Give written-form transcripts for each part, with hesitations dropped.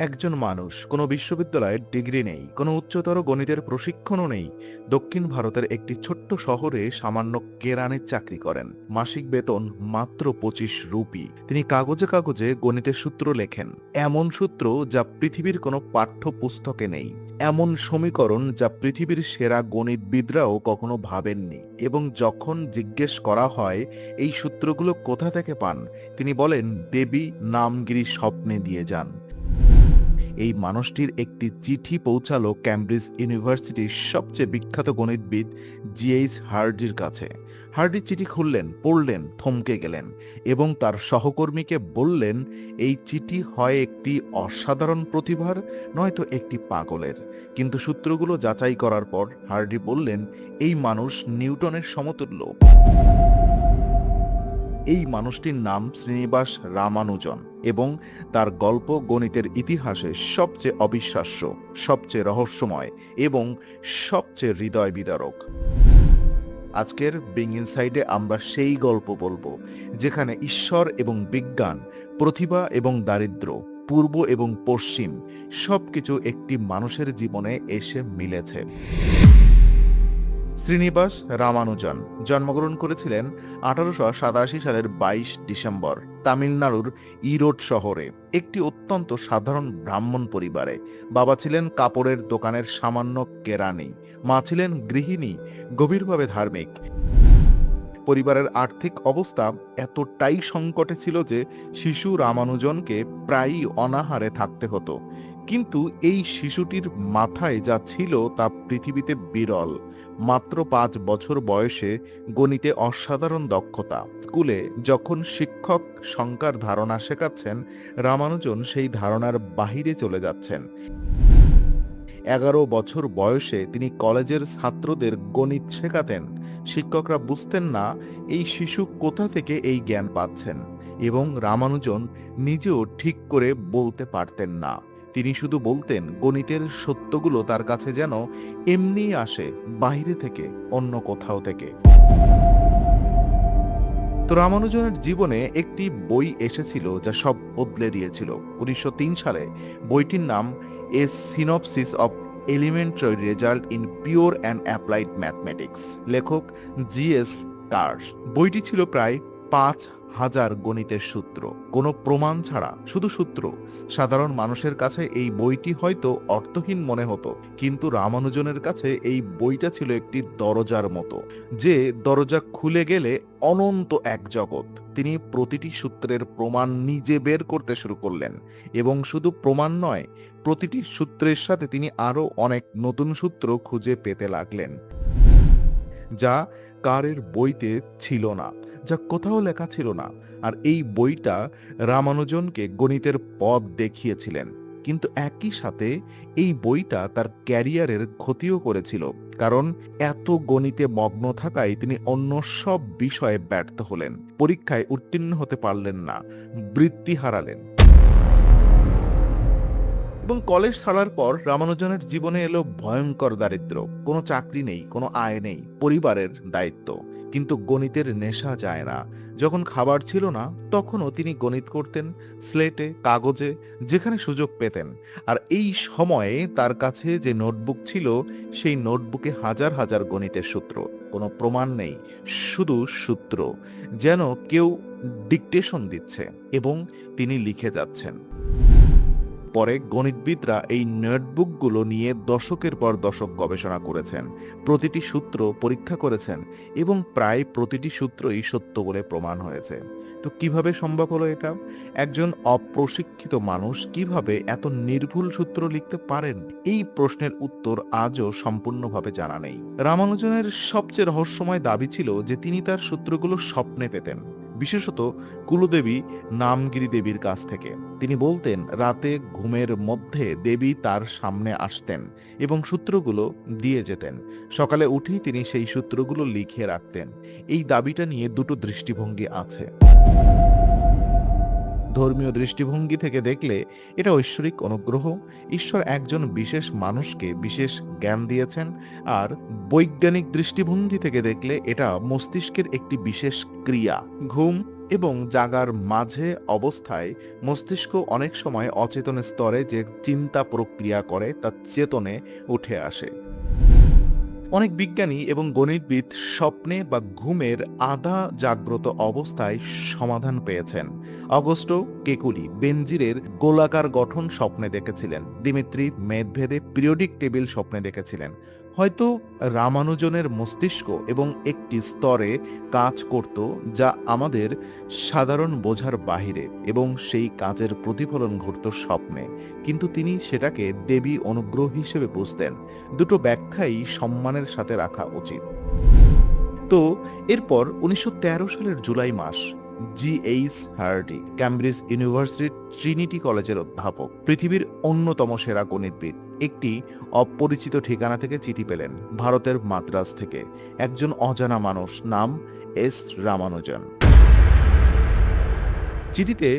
একজন মানুষ কোনো বিশ্ববিদ্যালয়ের ডিগ্রি নেই, কোনো উচ্চতর গণিতের প্রশিক্ষণও নেই, দক্ষিণ ভারতের একটি ছোট্ট শহরে সামান্য কেরানির চাকরি করেন। মাসিক বেতন মাত্র 25 রুপি। তিনি কাগজে কাগজে গণিতের সূত্র লেখেন, এমন সূত্র যা পৃথিবীর কোনো পাঠ্যপুস্তকে নেই, এমন সমীকরণ যা পৃথিবীর সেরা গণিতবিদরাও কখনো ভাবেননি। এবং যখন জিজ্ঞেস করা হয় এই সূত্রগুলো কোথা থেকে পান, তিনি বলেন দেবী নামগিরি স্বপ্নে দিয়ে যান। এই মানুষটির একটি চিঠি পৌঁছালো ক্যামব্রিজ ইউনিভার্সিটির সবচেয়ে বিখ্যাত গণিতবিদ জিএইচ হার্ডির কাছে। হার্ডি চিঠি খুললেন, পড়লেন, থমকে গেলেন এবং তার সহকর্মীকে বললেন, এই চিঠি হয় একটি অসাধারণ প্রতিভার, নয়তো একটি পাগলের। কিন্তু সূত্রগুলো যাচাই করার পর হার্ডি বললেন, এই মানুষ নিউটনের সমতুল্য। এই মানুষটির নাম শ্রীনিবাস রামানুজন এবং তার গল্প গণিতের ইতিহাসে সবচেয়ে অবিশ্বাস্য, সবচেয়ে রহস্যময় এবং সবচেয়ে হৃদয় বিদারক। আজকের বিং ইনসাইডে আমরা সেই গল্প বলবো যেখানে ঈশ্বর এবং বিজ্ঞান, প্রতিভা এবং দারিদ্র্য, পূর্ব এবং পশ্চিম সবকিছু একটি মানুষের জীবনে এসে মিলেছে। শ্রীনিবাস রামানুজন জন্মগ্রহণ করেছিলেন 1887 সালের 22 ডিসেম্বর তামিলনাড়ুর ইরোড শহরে একটি অত্যন্ত সাধারণ ব্রাহ্মণ পরিবারে। বাবা ছিলেন কাপড়ের দোকানের সামান্য কেরানি, মা ছিলেন গৃহিণী, গভীরভাবে ধার্মিক। পরিবারের আর্থিক অবস্থা এতটাই সংকটে ছিল যে শিশু রামানুজনকে প্রায়ই অনাহারে থাকতে হতো। কিন্তু এই শিশুটির মাথায় যা ছিল তা পৃথিবীতে বিরল। মাত্র 5 বছর বয়সে গণিতে অসাধারণ দক্ষতা। স্কুলে যখন শিক্ষক সংখ্যার ধারণা শেখাচ্ছেন, রামানুজন সেই ধারণার বাহিরে চলে যাচ্ছেন। 11 বছর বয়সে তিনি কলেজের ছাত্রদের গণিত শেখাতেন। শিক্ষকরা বুঝতেন না এই শিশু কোথা থেকে এই জ্ঞান পাচ্ছেন, এবং রামানুজন নিজেও ঠিক করে বলতে পারতেন না। তিনি শুধু বলতেন গণিতের সত্যগুলো তার কাছে যেন এমনি আসে, বাইরে থেকে, অন্য কোথাও থেকে। তো রামানুজনের জীবনে একটি বই এসেছিল যা সব বদলে দিয়েছিল। 1903 সালে বইটির নাম a synopsis of elementary result in pure and applied mathematics, লেখক জিএস কার্স। বইটি ছিল প্রায় 5,000 গণিতের সূত্র, কোনো প্রমাণ ছাড়া, শুধু সূত্র। সাধারণ মানুষের কাছে এই বইটি হয়তো অর্থহীন মনে হতো, কিন্তু রামানুজনের কাছে এই বইটা ছিল একটি দরজার মতো, যে দরজা খুলে গেলে অনন্ত এক জগৎ। তিনি প্রতিটি সূত্রের প্রমাণ নিজে বের করতে শুরু করলেন, এবং শুধু প্রমাণ নয়, প্রতিটি সূত্রের সাথে তিনি আরো অনেক নতুন সূত্র খুঁজে পেতে লাগলেন, যা কারের বইতে ছিল না, যা কোথাও লেখা ছিল না। আর এই বইটা রামানুজনকে গণিতের পথ দেখিয়েছিলেন। কিন্তু একই সাথে এই বইটা তার ক্যারিয়ারের ক্ষতিও করেছিল, কারণ এত গণিতে মগ্ন থাকায় তিনি অন্য সব বিষয়ে ব্যর্থ হলেন। পরীক্ষায় উত্তীর্ণ হতে পারলেন না, বৃত্তি হারালেন। এবং কলেজ ছাড়ার পর রামানুজনের জীবনে এলো ভয়ঙ্কর দারিদ্র্য। কোনো চাকরি নেই, কোনো আয় নেই, পরিবারের দায়িত্ব, কিন্তু গণিতের নেশা যায় না। যখন খাবার ছিল না, তখনও তিনি গণিত করতেন, স্লেটে, কাগজে, যেখানে সুযোগ পেতেন। আর এই সময়ে তার কাছে যে নোটবুক ছিল, সেই নোটবুকে হাজার হাজার গণিতের সূত্র। কোনো প্রমাণ নেই, শুধু সূত্র, যেন কেউ ডিকটেশন দিচ্ছে এবং তিনি লিখে যাচ্ছেন। পরে গণিতবিদরা এই নোটবুকগুলো নিয়ে দশকের পর দশক গবেষণা করেছেন, প্রতিটি সূত্র পরীক্ষা করেছেন, এবং প্রায় প্রতিটি সূত্রই সত্য বলে প্রমাণ হয়েছে। তো কিভাবে সম্ভব হলো এটা? একজন অপ্রশিক্ষিত মানুষ কিভাবে এত নির্ভুল সূত্র লিখতে পারেন? এই প্রশ্নের উত্তর আজও সম্পূর্ণভাবে জানা নেই। রামানুজনের সবচেয়ে রহস্যময় দাবি ছিল যে তিনি তার সূত্রগুলো স্বপ্নে পেতেন, বিশেষত কুলদেবী নামগিরি দেবীর কাছ থেকে। তিনি বলতেন রাতে ঘুমের মধ্যে দেবী তার সামনে আসতেন এবং সূত্রগুলো দিয়ে যেতেন। সকালে উঠেই তিনি সেই সূত্রগুলো লিখে রাখতেন। এই দাবিটা নিয়ে দুটো দৃষ্টিভঙ্গি আছে। ধর্মীয় দৃষ্টিভঙ্গি থেকে দেখলে এটা ঐশ্বরিক অনুগ্রহ, ঈশ্বর একজন বিশেষ মানুষকে বিশেষ জ্ঞান দিয়েছেন। আর বৈজ্ঞানিক দৃষ্টিভঙ্গি থেকে দেখলে এটা মস্তিষ্কের একটি বিশেষ ক্রিয়া। ঘুম, এবং জাগার মাঝে অবস্থায় মস্তিষ্ক অনেক সময় অচেতন স্তরে যে চিন্তা প্রক্রিয়া করে তা চেতনে উঠে আসে। অনেক বিজ্ঞানী এবং গণিতবিদ স্বপ্নে বা ঘুমের আধা জাগ্রত অবস্থায় সমাধান পেয়েছেন। অগস্টো কেকুলি বেনজিরের গোলাকার গঠন স্বপ্নে দেখেছিলেন। দিমিত্রি মেদভেদেব পিরিয়ডিক টেবিল স্বপ্নে দেখেছিলেন। হয়তো রামানুজনের মস্তিষ্ক এবং একটি স্তরে কাজ করত যা আমাদের সাধারণ বোঝার বাহিরে, এবং সেই কাজের প্রতিফলন ঘটত স্বপ্নে, কিন্তু তিনি সেটাকে দেবী অনুগ্রহ হিসেবে বুঝতেন। দুটো ব্যাখ্যাই সম্মানের সাথে রাখা উচিত। তো এরপর 1913 সালের জুলাই মাস, G.H. হার্ডি ক্যামব্রিজ ইউনিভার্সিটির ট্রিনিটি কলেজের অধ্যাপক, পৃথিবীর অন্যতম সেরা গণিতবিদ, একটি অপরিচিত ঠিকানা থেকে চিঠি পেলেন, ভারতের মাদ্রাজ থেকে। একজন অজানা মানুষ, নাম এস রামানুজন। চিঠিতে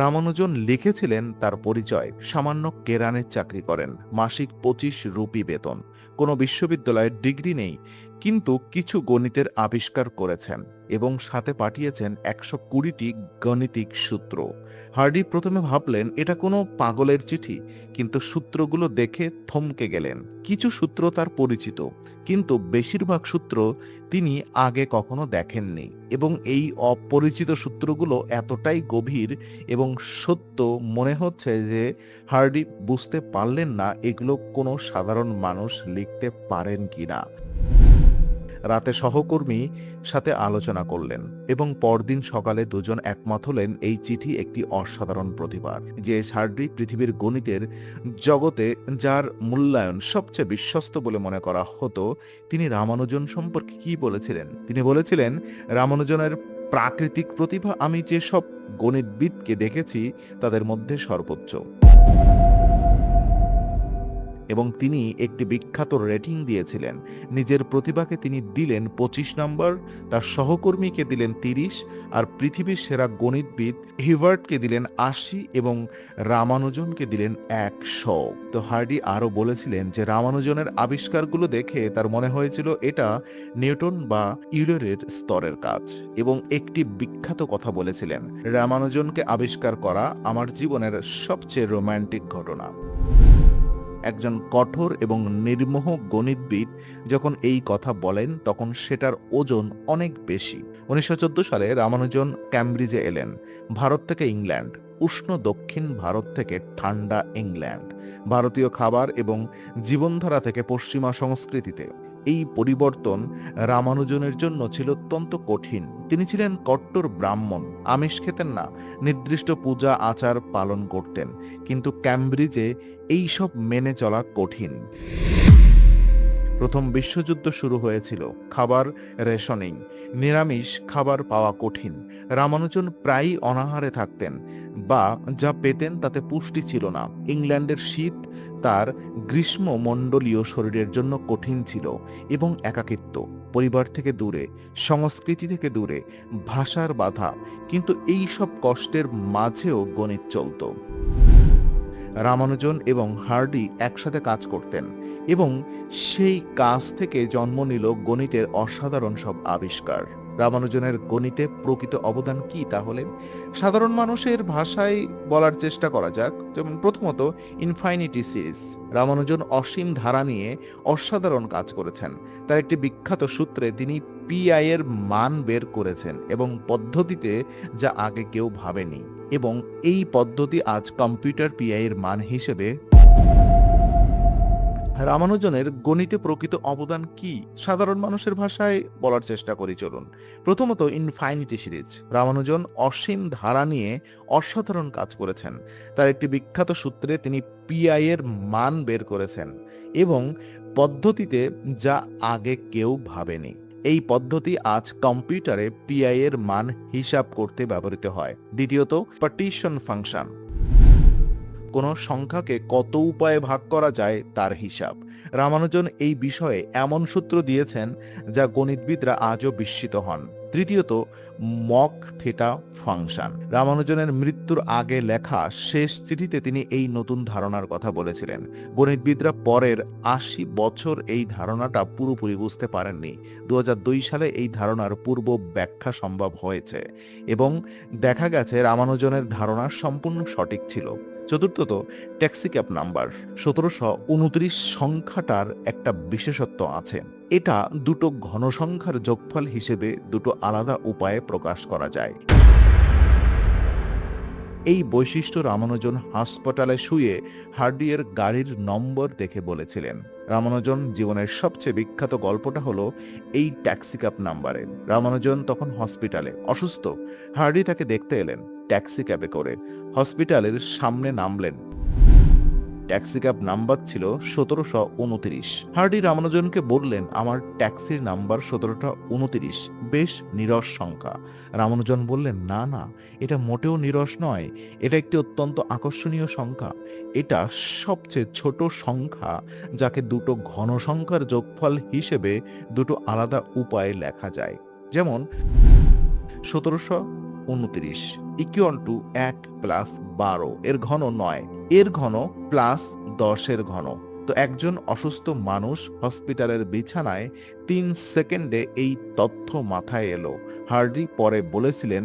রামানুজন লিখেছিলেন তার পরিচয়, সামান্য কেরানের চাকরি করেন, মাসিক 25 রুপি বেতন, কোনো বিশ্ববিদ্যালয়ের ডিগ্রি নেই, কিন্তু কিছু গণিতের আবিষ্কার করেছেন এবং সাথে পাঠিয়েছেন 120টি গাণিতিক সূত্র। হার্ডি প্রথমে ভাবলেন এটা কোনো পাগলের চিঠি, কিন্তু সূত্রগুলো দেখে থমকে গেলেন। কিছু সূত্র তার পরিচিত, কিন্তু বেশিরভাগ সূত্র তিনি আগে কখনো দেখেননি, এবং এই অপরিচিত সূত্রগুলো এতটাই গভীর এবং সত্য মনে হচ্ছে যে হার্ডি বুঝতে পারলেন না এগুলো কোনো সাধারণ মানুষ লিখতে পারেন কিনা। রাতে সহকর্মী সাথে আলোচনা করলেন এবং পরদিন সকালে দুজন একমত হলেন এই চিঠি একটি অসাধারণ প্রতিবাদ। যে হার্ডি পৃথিবীর গণিতের জগতে যার মূল্যায়ন সবচেয়ে বিশ্বস্ত বলে মনে করা হতো, তিনি রামানুজন সম্পর্কে কি বলেছিলেন? তিনি বলেছিলেন, রামানুজনের প্রাকৃতিক প্রতিভা আমি যেসব গণিতবিদকে দেখেছি তাদের মধ্যে সর্বোচ্চ। এবং তিনি একটি বিখ্যাত রেটিং দিয়েছিলেন। নিজের প্রতিভাকে তিনি দিলেন 25 নম্বর, তার সহকর্মীকে দিলেন 30, আর পৃথিবীর সেরা গণিতবিদ হিবার্টকে দিলেন 80 এবং রামানুজনকে দিলেন 100। তো হার্ডি আরও বলেছিলেন যে রামানুজনের আবিষ্কারগুলো দেখে তার মনে হয়েছিল এটা নিউটন বা ইউলারের স্তরের কাজ, এবং একটি বিখ্যাত কথা বলেছিলেন, রামানুজনকে আবিষ্কার করা আমার জীবনের সবচেয়ে রোমান্টিক ঘটনা। একজন কঠোর এবং নির্মোহ গণিতবিদ যখন এই কথা বলেন তখন সেটার ওজন অনেক বেশি। 1914 সালে রামানুজন ক্যামব্রিজে এলেন, ভারত থেকে ইংল্যান্ড, উষ্ণ দক্ষিণ ভারত থেকে ঠান্ডা ইংল্যান্ড, ভারতীয় খাবার এবং জীবনধারা থেকে পশ্চিমা সংস্কৃতিতে। এই পরিবর্তন রামানুজনের জন্য ছিল অত্যন্ত কঠিন। তিনি ছিলেন কট্টর ব্রাহ্মণ, আমিষ খেতেন না, নির্দিষ্ট পূজা আচার পালন করতেন, কিন্তু ক্যামব্রিজে এই সব মেনে চলা কঠিন। প্রথম বিশ্বযুদ্ধ শুরু হয়েছিল, খাবার রেশনিং, নিরামিষ খাবার পাওয়া কঠিন। রামানুজন প্রায়ই অনাহারে থাকতেন, বা যা পেতেন তাতে পুষ্টি ছিল না। ইংল্যান্ডের শীত তার গ্রীষ্মমণ্ডলীয় শরীরের জন্য কঠিন ছিল, এবং একাকিত্ব, পরিবার থেকে দূরে, সংস্কৃতি থেকে দূরে, ভাষার বাধা, কিন্তু এই সব কষ্টের মাঝেও গণিত চলত। রামানুজন এবং হার্ডি একসাথে কাজ করতেন, এবং সেই কাজ থেকে জন্ম নিল গণিতের অসাধারণ সব আবিষ্কার। রামানুজনের গণিতে প্রকৃত অবদান কি তাহলে? সাধারণ মানুষের ভাষায় বলার চেষ্টা করা যাক। যেমন প্রথমত, ইনফাইনিটি সিরিজ। রামানুজন অসীম ধারা নিয়ে অসাধারণ কাজ করেছেন। তার একটি বিখ্যাত সূত্রে তিনি পিআই এর মান বের করেছেন, এবং পদ্ধতিতে যা আগে কেউ ভাবেনি, এবং এই পদ্ধতি আজ কম্পিউটার পিআই এর মান হিসেবে। রামানুজনের গণিতে প্রকৃত অবদান কি সাধারণ মানুষের ভাষায় বলার চেষ্টা করি চলুন। প্রথমত, ইনফাইনিটি সিরিজ। রামানুজন অসীম ধারা নিয়ে অসাধারণ কাজ করেছেন। তার একটি বিখ্যাত সূত্রে তিনি পিআই এর মান বের করেছেন, এবং পদ্ধতিতে যা আগে কেউ ভাবেনি। এই পদ্ধতি আজ কম্পিউটারে পিআই এর মান হিসাব করতে ব্যবহৃত হয়। দ্বিতীয়ত, পার্টিশন ফাংশন। কোনো সংখ্যাকে কত উপায়ে ভাগ করা যায় তার হিসাব। রামানুজন এই বিষয়ে এমন সূত্র দিয়েছেন যা গণিতবিদরা আজও বিস্মিত হন। তৃতীয়ত, মক থিটা ফাংশন। রামানুজনের মৃত্যুর আগে লেখা শেষ চিঠিতে তিনি এই নতুন ধারণার কথা বলেছিলেন। গণিতবিদরা পরের ৮০ বছর এই ধারণাটা পুরোপুরি বুঝতে পারেননি। ২০০২ সালে এই ধারণার পূর্ব ব্যাখ্যা সম্ভব হয়েছে এবং দেখা গেছে রামানুজনের ধারণা সম্পূর্ণ সঠিক ছিল। চতুর্থত, ট্যাক্সিক্যাব নাম্বার ১৭২৯ সংখ্যাটার একটা বিশেষত্ব আছে। এটা দুটো ঘনসংখ্যার যোগফল হিসেবে দুটো আলাদা উপায়ে প্রকাশ করা যায়। এই বৈশিষ্ট্য রামানুজন হাসপাতালে শুয়ে হার্ডিয়ের গাড়ির নম্বর দেখে বলেছিলেন। রামানুজন জীবনের সবচেয়ে বিখ্যাত গল্পটা হলো এই ট্যাক্সিক্যাব নাম্বারে। রামানুজন তখন হসপিটালে অসুস্থ। হার্ডি তাকে দেখতে এলেন ট্যাক্সি ক্যাবে করে, হসপিটালের সামনে নামলেন। ট্যাক্সিক্যাব নাম্বার ছিল ১৭২৯। হার্ডি রামানুজনকে বললেন, আমার ট্যাক্সির নাম্বার ১৭২৯, বেশ নিরস সংখ্যা। রামানুজন বললেন, না না, এটা মোটেও নিরস নয়, এটা একটি অত্যন্ত আকর্ষণীয় সংখ্যা। এটা সবচেয়ে ছোট সংখ্যা যাকে দুটো ঘন সংখ্যার যোগফল হিসেবে দুটো আলাদা উপায়ে লেখা যায়। যেমন ১৭২৯ ইকুয়াল টু ১ প্লাস ১২ এর ঘন ৯, এর ঘন প্লাস ১০ এর ঘন। তো একজন অসুস্থ মানুষ হসপিটালের বিছানায় ৩ সেকেন্ডে এই তথ্য মাথায় এলো। হার্ডি পরে বলেছিলেন,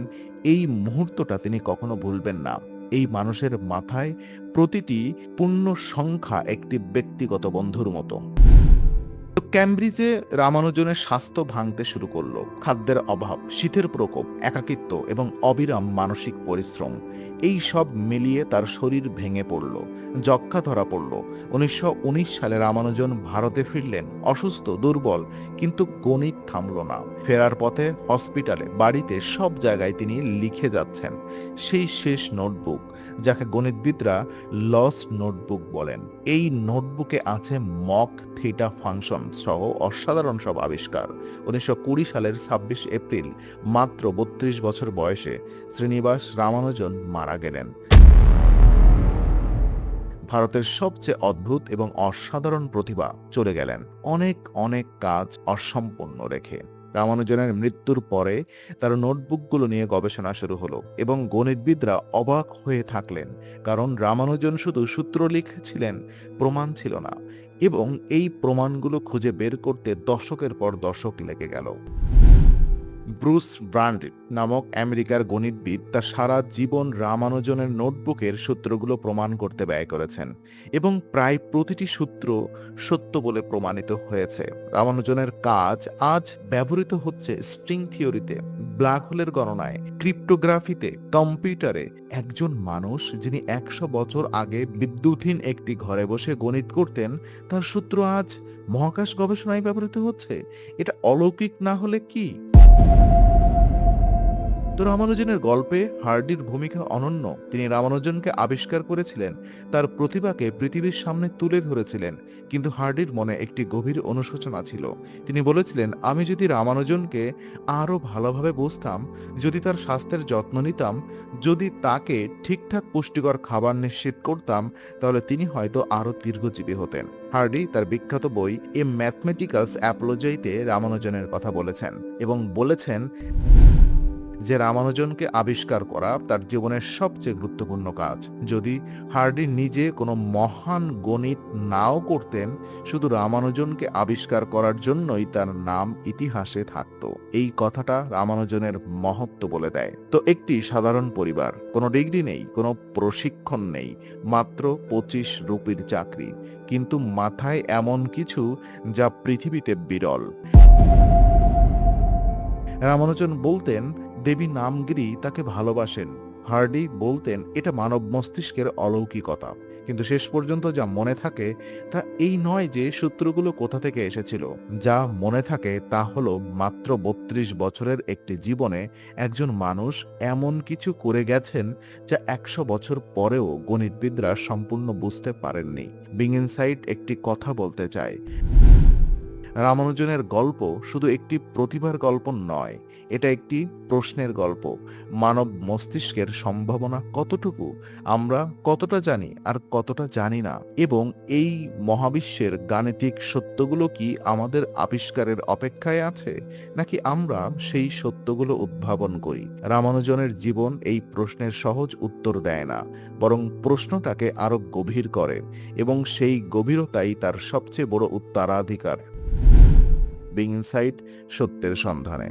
এই মুহূর্তটা তিনি কখনো ভুলবেন না। এই মানুষের মাথায় প্রতিটি পূর্ণ সংখ্যা একটি ব্যক্তিগত বন্ধুর মতো। ক্যামব্রিজে রামানুজনের স্বাস্থ্য ভাঙতে শুরু করলো। খাদ্যের অভাব, শীতের প্রকোপ, একাকিত্ব এবং অবিরাম মানসিক পরিশ্রম, এই সব মিলিয়ে তার শরীর ভেঙে পড়ল, যক্ষ্মা ধরা পড়ল। ১৯১৯ সালে রামানুজন ভারতে ফিরলেন, অসুস্থ, দুর্বল, কিন্তু গণিত থামল না। ফেরার পথে, হসপিটালে, বাড়িতে, সব জায়গায় তিনি লিখে যাচ্ছেন। সেই শেষ নোটবুক, যাকে গণিতবিদরা লস্ট নোটবুক বলেন, এই নোটবুকে আছে মক থিটা ফাংশন সহ অসাধারণ সব আবিষ্কার। ১৯২০ সালের ২৬ এপ্রিল মাত্র ৩২ বছর বয়সে শ্রীনিবাস রামানুজন মারা গেলেন, ভারতের সবচেয়ে অদ্ভুত এবং অসাধারণ প্রতিভা চলে গেলেন অনেক অনেক কাজ অসম্পূর্ণ রেখে। রামানুজনের মৃত্যুর পরে তার নোটবুকগুলো নিয়ে গবেষণা শুরু হলো এবং গণিতবিদরা অবাক হয়ে থাকলেন, কারণ রামানুজন শুধু সূত্র লিখেছিলেন, প্রমাণ ছিল না, এবং এই প্রমাণগুলো খুঁজে বের করতে দশকের পর দশক লেগে গেল। ব্রুস ব্রান্ড নামক আমেরিকার গণিতবিদ তার সারা জীবন রামানুজনের নোটবুকের সূত্রগুলো প্রমাণ করতে ব্যয় করেছেন এবং প্রায় প্রতিটি সূত্র সত্য বলে প্রমাণিত হয়েছে। রামানুজনের কাজ আজ ব্যবহৃত হচ্ছে স্ট্রিং থিওরিতে, ব্ল্যাক হোলের গণনায়, ক্রিপ্টোগ্রাফিতে, কম্পিউটারে। একজন মানুষ যিনি ১০০ বছর আগে বিদ্যুৎহীন একটি ঘরে বসে গণিত করতেন, তার সূত্র আজ মহাকাশ গবেষণায় ব্যবহৃত হচ্ছে। এটা অলৌকিক না হলে কি? তো রামানুজনের গল্পে হার্ডির ভূমিকা অনন্য। তিনি রামানুজনকে আবিষ্কার করেছিলেন, তার প্রতিভাকে পৃথিবীর সামনে তুলে ধরেছিলেন, কিন্তু হার্ডির মনে একটি গভীর অনুশোচনা ছিল। তিনি বলেছিলেন, আমি যদি রামানুজনকে আরো ভালোভাবে বুঝতাম, যদি তার স্বাস্থ্যের যত্ন নিতাম, যদি তাকে ঠিকঠাক পুষ্টিকর খাবার নিশ্চিত করতাম, তাহলে তিনি হয়তো আরো দীর্ঘজীবী হতেন। হার্ডি তার বিখ্যাত বই এ ম্যাথমেটিক্যালস অ্যাপোলজিতে রামানুজনের কথা বলেছেন এবং বলেছেন যে রামানুজনকে আবিষ্কার করা তার জীবনের সবচেয়ে গুরুত্বপূর্ণ কাজ। যদি হার্ডি নিজে কোনো মহান গণিত নাও করতেন, শুধু রামানুজনকে আবিষ্কার করার জন্যই তার নাম ইতিহাসে থাকত। এই কথাটা রামানুজনের মহত্ব বলে দেয়। তো একটি সাধারণ পরিবার, কোনো ডিগ্রি নেই, কোনো প্রশিক্ষণ নেই, মাত্র ২৫ রুপির চাকরি, কিন্তু মাথায় এমন কিছু যা পৃথিবীতে বিরল। রামানুজন বলতেন, দেবী নামগিরি তাকে ভালোবাসেন। হার্ডি বলতেন, এটা মানব মস্তিষ্কের অলৌকিকতা। কিন্তু শেষ পর্যন্ত যা মনে থাকে তা এই নয় যে সূত্রগুলো কোথা থেকে এসেছিল। যা মনে থাকে তা হলো মাত্র ৩২ বছরের একটি জীবনে একজন মানুষ এমন কিছু করে গেছেন যা ১০০ বছর পরেও গণিতবিদরা সম্পূর্ণ বুঝতে পারেননি। বিং ইনসাইট একটি কথা বলতে চায়, রামানুজনের গল্প শুধু একটি প্রতিভার গল্প নয়, এটা একটি প্রশ্নের গল্প। মানব মস্তিষ্কের সম্ভাবনা কতটুকু, আমরা কতটা জানি আর কতটা জানি না, এবং এই মহাবিশ্বের গাণিতিক সত্যগুলো কি আমাদের আবিষ্কারের অপেক্ষায় আছে, নাকি আমরা সেই সত্যগুলো উদ্ভাবন করি? রামানুজনের জীবন এই প্রশ্নের সহজ উত্তর দেয় না, বরং প্রশ্নটাকে আরো গভীর করে, এবং সেই গভীরতাই তার সবচেয়ে বড় উত্তরাধিকার। বিং ইনসাইট, সত্যের সন্ধানে।